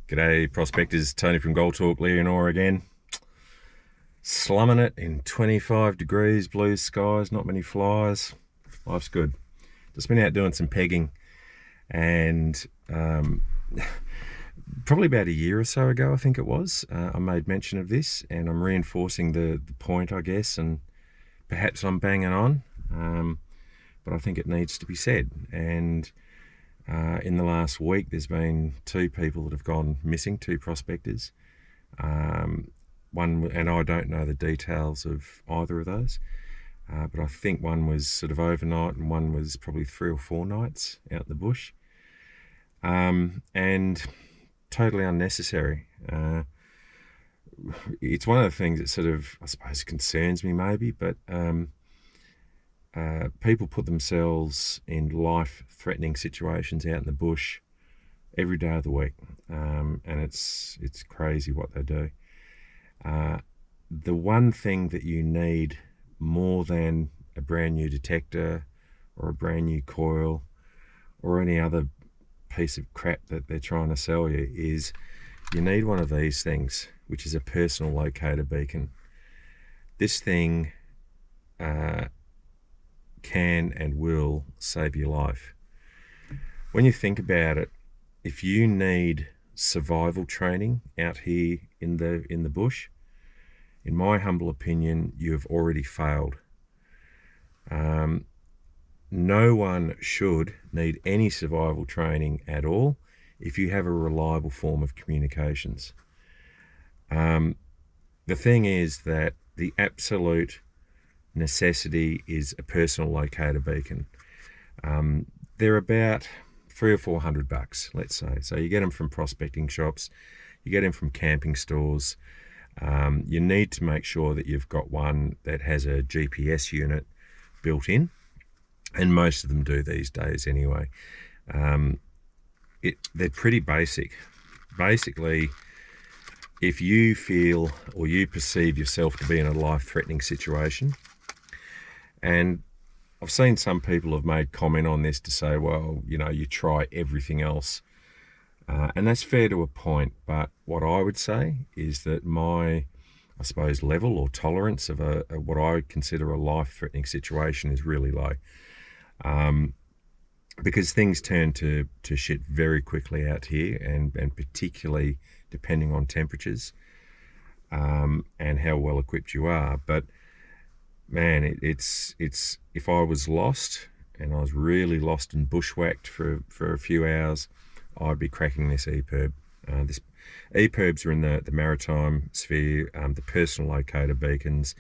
G'day prospectors, Tony from Gold Talk, Leonora again. Slumming it in 25 degrees, blue skies, not many flies. Life's good. Just been out doing some pegging, and probably about a year or so ago, I think it was, I made mention of this, and I'm reinforcing the point, I guess, and perhaps I'm banging on, but I think it needs to be said. And in the last week, there's been two people that have gone missing, two prospectors. One, and I don't know the details of either of those, but I think one was sort of overnight and one was probably 3 or 4 nights out in the bush. And totally unnecessary. It's one of the things that sort of, I suppose, concerns me maybe, but people put themselves in life-threatening situations out in the bush every day of the week, and it's crazy what they do. The one thing that you need more than a brand new detector or a brand new coil or any other piece of crap that they're trying to sell you is you need one of these things, which is a personal locator beacon. This thing can and will save your life. When you think about it, if you need survival training out here in the bush, in my humble opinion, you have already failed. No one should need any survival training at all if you have a reliable form of communications. The thing is that the absolute necessity is a personal locator beacon. They're about $300 or $400, let's say. So you get them from prospecting shops, you get them from camping stores. You need to make sure that you've got one that has a GPS unit built in, and most of them do these days anyway. They're pretty basic. Basically, if you feel or you perceive yourself to be in a life-threatening situation, and I've seen some people have made comment on this to say, well, you try everything else. And that's fair to a point, but what I would say is that my, I suppose, level or tolerance of what I consider a life-threatening situation is really low. Because things turn to shit very quickly out here, and particularly depending on temperatures and how well equipped you are. But man, it's if I was lost and I was really lost and bushwhacked for a few hours, I'd be cracking this EPIRB. EPIRBs are in the maritime sphere. The personal locator beacons,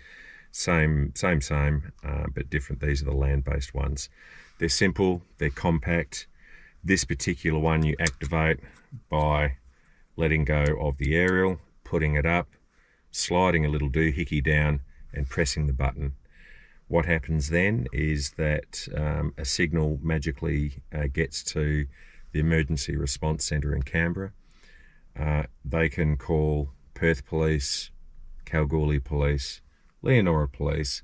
same, but different. These are the land-based ones. They're simple, they're compact. This particular one you activate by letting go of the aerial, putting it up, sliding a little doohickey down and pressing the button. What happens then is that a signal magically gets to the emergency response centre in Canberra. They can call Perth Police, Kalgoorlie Police, Leonora Police,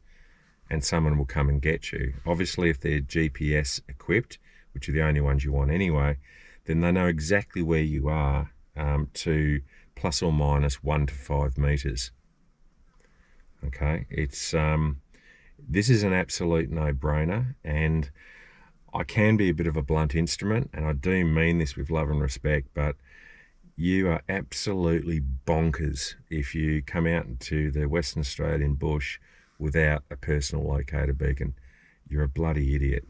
and someone will come and get you. Obviously, if they're GPS equipped, which are the only ones you want anyway, then they know exactly where you are to plus or minus 1 to 5 metres. Okay, this is an absolute no-brainer, and I can be a bit of a blunt instrument, and I do mean this with love and respect, but you are absolutely bonkers if you come out into the Western Australian bush without a personal locator beacon. You're a bloody idiot.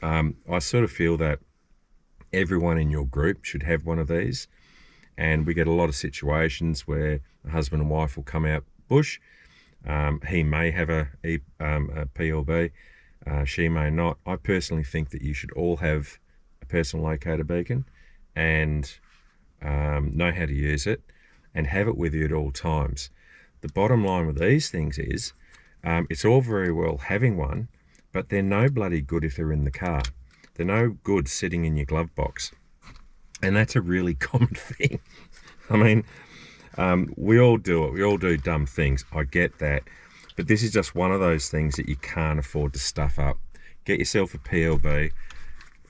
I sort of feel that everyone in your group should have one of these, and we get a lot of situations where a husband and wife will come out bush. He may have a PLB, she may not. I personally think that you should all have a personal locator beacon and know how to use it and have it with you at all times. The bottom line with these things is it's all very well having one, but they're no bloody good if they're in the car. They're no good sitting in your glove box. And that's a really common thing. I mean, we all do it. We all do dumb things. I get that. But this is just one of those things that you can't afford to stuff up. Get yourself a PLB,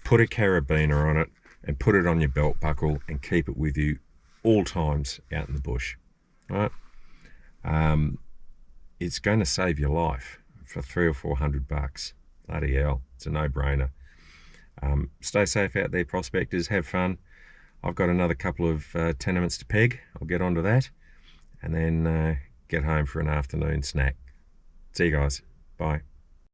put a carabiner on it, and put it on your belt buckle and keep it with you all times out in the bush, right? It's going to save your life for $300 or $400. Bloody hell, it's a no-brainer. Stay safe out there, prospectors. Have fun. I've got another couple of tenements to peg. I'll get onto that, and then get home for an afternoon snack. See you guys. Bye.